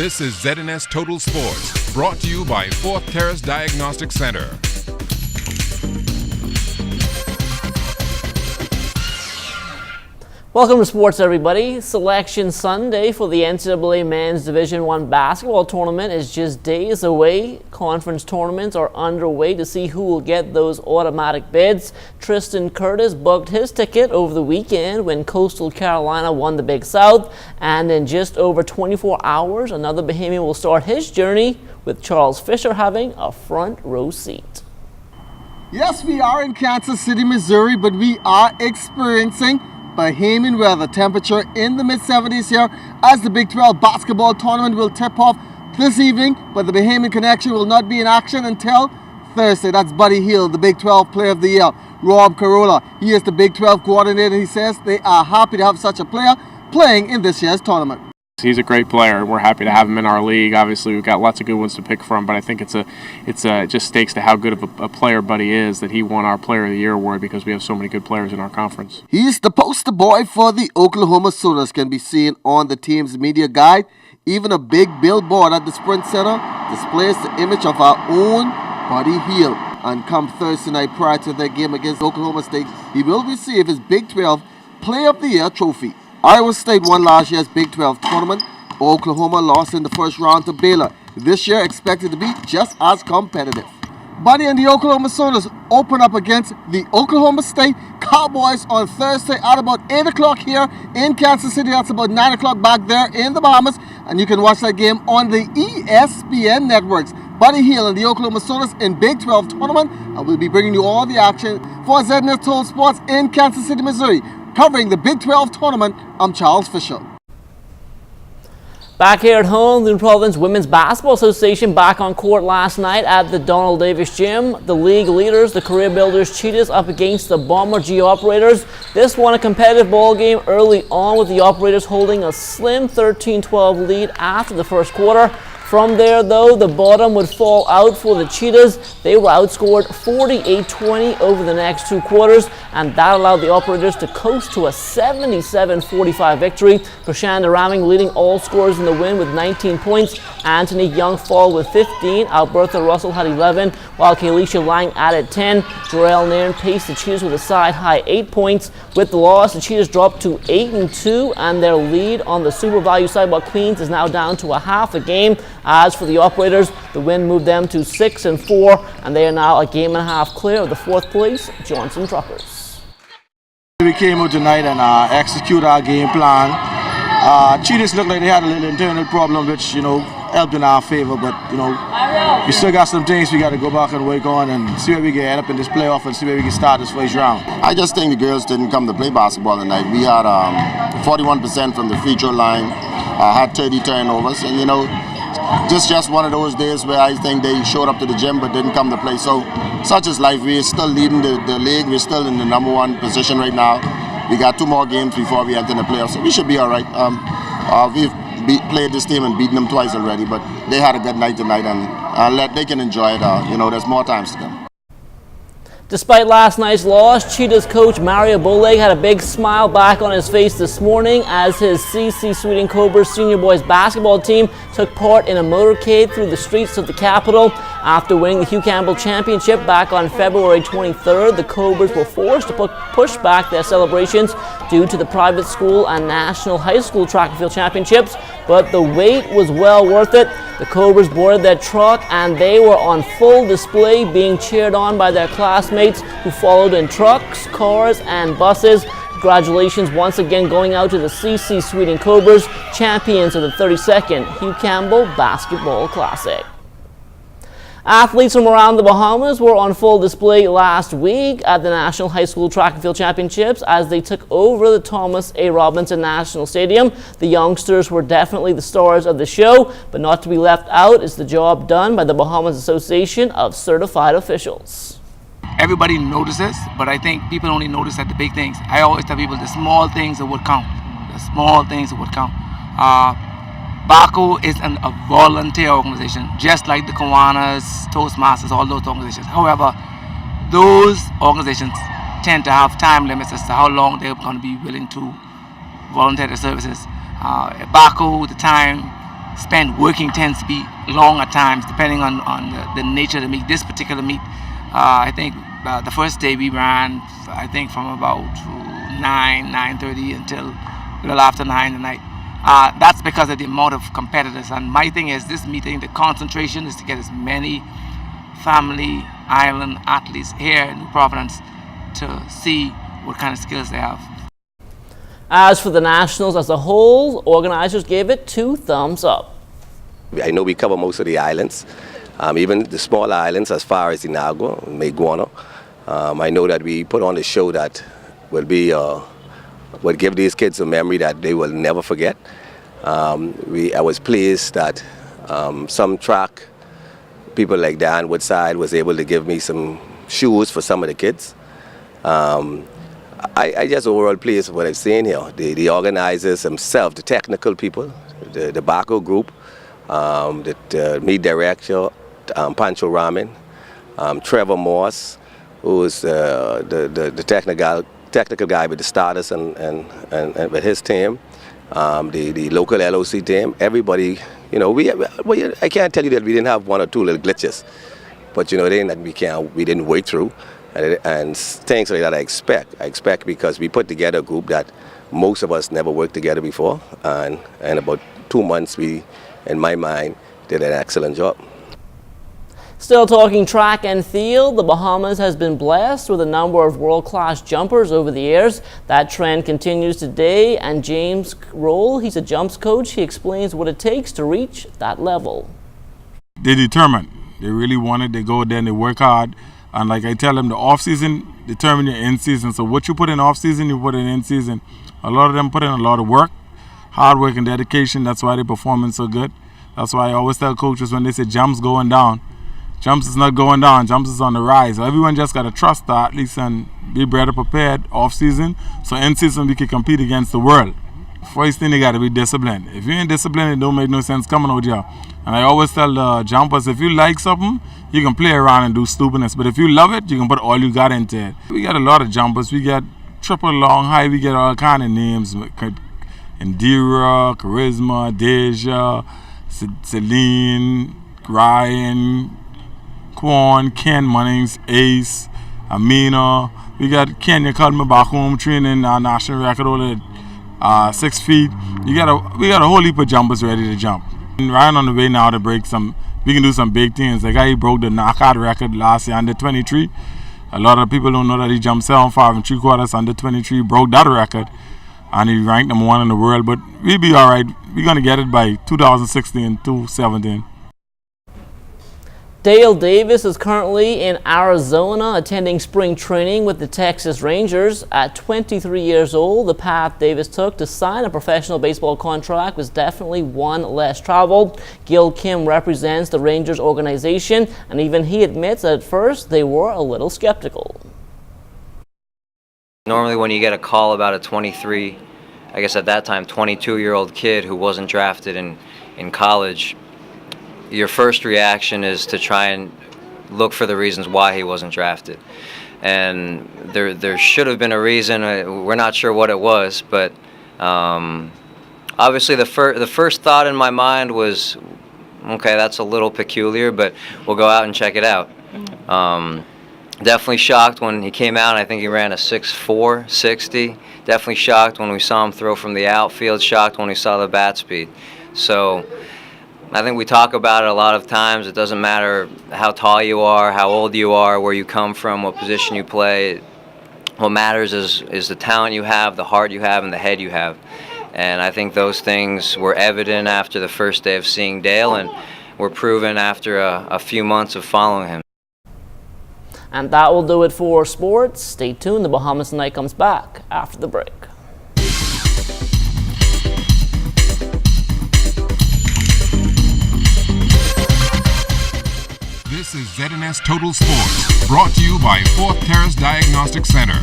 This is ZNS Total Sports, brought to you by Fourth Terrace Diagnostic Center. Welcome to sports, everybody. Selection Sunday for the NCAA Men's Division I basketball tournament is just days away. Conference tournaments are underway to see who will get those automatic bids. Tristan Curtis booked his ticket over the weekend when Coastal Carolina won the Big South. And in just over 24 hours, another Bahamian will start his journey, with Charles Fisher having a front row seat. Yes, we are in Kansas City, Missouri, but we are experiencing Bahamian weather. Temperature in the mid-70s here as the Big 12 basketball tournament will tip off this evening, but the Bahamian connection will not be in action until Thursday. That's Buddy Heild, the Big 12 Player of the Year. Rob Carolla, he is the Big 12 coordinator. He says they are happy to have such a player playing in this year's tournament. He's a great player. We're happy to have him in our league. Obviously, we've got lots of good ones to pick from, but I think it just stakes to how good of a player Buddy is that he won our Player of the Year award because we have so many good players in our conference. He's the poster boy for the Oklahoma Sooners, can be seen on the team's media guide. Even a big billboard at the Sprint Center displays the image of our own Buddy Heild. And come Thursday night prior to their game against Oklahoma State, he will receive his Big 12 Player of the Year trophy. Iowa State won last year's Big 12 tournament. Oklahoma lost in the first round to Baylor. This year expected to be just as competitive. Buddy and the Oklahoma Sooners open up against the Oklahoma State Cowboys on Thursday at about 8 o'clock here in Kansas City. That's about 9 o'clock back there in the Bahamas. And you can watch that game on the ESPN networks. Buddy Heild and the Oklahoma Sooners in Big 12 tournament. And we'll be bringing you all the action for ZNS Total Sports in Kansas City, Missouri. Covering the Big 12 tournament, I'm Charles Fisher. Back here at home, the New Providence Women's Basketball Association back on court last night at the Donald Davis Gym. The league leaders, the Career Builders Cheetahs, up against the Bomber G Operators. This won a competitive ball game early on, with the Operators holding a slim 13-12 lead after the first quarter. From there, though, the bottom would fall out for the Cheetahs. They were outscored 48-20 over the next two quarters, and that allowed the Operators to coast to a 77-45 victory. Prashanda Raming leading all scorers in the win with 19 points. Anthony Young followed with 15. Albertha Russell had 11, while Kalisha Lang added 10. Jarrell Nairn paced the Cheetahs with a side-high 8 points. With the loss, the Cheetahs dropped to 8-2, and their lead on the Super Value side, while Queens is now down to a half a game. As for the Operators, the win moved them to 6-4, and they are now a game and a half clear of the fourth place Johnson Truckers. We came out tonight and execute our game plan. Cheetahs looked like they had a little internal problem, which helped in our favor. But we still got some things we got to go back and work on and see where we can end up in this playoff and see where we can start this first round. I just think the girls didn't come to play basketball tonight. We had 41% from the free throw line, had 30 turnovers, and just one of those days where I think they showed up to the gym but didn't come to play. So such is life. We're still leading the league. We're still in the number one position right now. We got 2 more games before we enter the playoffs, so we should be all right. We've played this team and beaten them twice already, but they had a good night tonight, and they can enjoy it. There's more times to come. Despite last night's loss, Cheetahs coach Mario Boleg had a big smile back on his face this morning as his CC Sweeting Cobras senior boys basketball team took part in a motorcade through the streets of the capital. After winning the Hugh Campbell Championship back on February 23rd, the Cobras were forced to push back their celebrations due to the private school and national high school track and field championships, but the wait was well worth it. The Cobras boarded their truck and they were on full display, being cheered on by their classmates who followed in trucks, cars, and buses. Congratulations once again going out to the CC Sweeting Cobras, champions of the 32nd Hugh Campbell Basketball Classic. Athletes from around the Bahamas were on full display last week at the National High School Track and Field Championships as they took over the Thomas A. Robinson National Stadium. The youngsters were definitely the stars of the show, but not to be left out is the job done by the Bahamas Association of Certified Officials. Everybody notices, but I think people only notice at the big things. I always tell people the small things that would count. The small things that would count. BACO is a volunteer organization, just like the Kiwanis, Toastmasters, all those organizations. However, those organizations tend to have time limits as to how long they're going to be willing to volunteer their services. At BACO, the time spent working tends to be long at times, depending on the nature of the meet. This particular meet, I think the first day we ran, I think from about 9:30 until a little after 9 at night. That's because of the amount of competitors. And my thing is, this meeting, the concentration is to get as many family island athletes here in New Providence to see what kind of skills they have. As for the Nationals as a whole, organizers gave it 2 thumbs up. I know we cover most of the islands, even the small islands as far as Inagua, Meguano. I know that we put on a show that will give these kids a memory that they will never forget. I was pleased that some track people like Dan Woodside was able to give me some shoes for some of the kids. I just overall pleased with what I've seen here. The organizers themselves, the technical people, the Baco group, the meet director, Pancho Ramin, Trevor Morse, who is the technical guy with the starters and with his team, the local LOC team, everybody. I can't tell you that we didn't have 1 or 2 little glitches, but we didn't wait through. And things like that I expect because we put together a group that most of us never worked together before, and in about 2 months we, in my mind, did an excellent job. Still talking track and field, the Bahamas has been blessed with a number of world-class jumpers over the years. That trend continues today, and James Roll, he's a jumps coach, he explains what it takes to reach that level. They're determined. They really want it. They go there and they work hard. And like I tell them, the off-season determines your in-season. So what you put in off-season, you put in in-season. A lot of them put in a lot of work, hard work and dedication. That's why they're performing so good. That's why I always tell coaches when they say jumps going down, jumps is not going down, jumps is on the rise. So everyone just got to trust the athletes and be better prepared off-season. So in-season we can compete against the world. First thing, they got to be disciplined. If you ain't disciplined, it don't make no sense coming out here. And I always tell the jumpers, if you like something, you can play around and do stupidness. But if you love it, you can put all you got into it. We got a lot of jumpers. We got triple long, high. We get all kind of names. Indira, Charisma, Deja, Celine, Ryan, Quan, Ken Munnings, Ace, Amina. We got Kenya called me back home training our national record over 6 feet. We got a whole heap of jumpers ready to jump. And Ryan on the way now to break some. We can do some big things. The guy he broke the knockout record last year under 23. A lot of people don't know that he jumped 7.5 3/4 under 23. Broke that record, and he ranked number 1 in the world. But we'll be all right. We're gonna get it by 2016, 2017. Dale Davis is currently in Arizona attending spring training with the Texas Rangers. At 23 years old, the path Davis took to sign a professional baseball contract was definitely one less traveled. Gil Kim represents the Rangers organization, and even he admits that at first they were a little skeptical. Normally when you get a call about a 23, I guess at that time 22-year-old kid who wasn't drafted in college, your first reaction is to try and look for the reasons why he wasn't drafted. And there should have been a reason. We're not sure what it was, but obviously the first thought in my mind was, okay, that's a little peculiar, but we'll go out and check it out. Definitely shocked when he came out. I think he ran a 6.4 60. Definitely shocked when we saw him throw from the outfield. Shocked when we saw the bat speed. So I think we talk about it a lot of times. It doesn't matter how tall you are, how old you are, where you come from, what position you play. What matters is the talent you have, the heart you have, and the head you have. And I think those things were evident after the first day of seeing Dale and were proven after a few months of following him. And that will do it for sports. Stay tuned. The Bahamas Tonight comes back after the break. This is ZNS Total Sports, brought to you by 4th Terrace Diagnostic Center.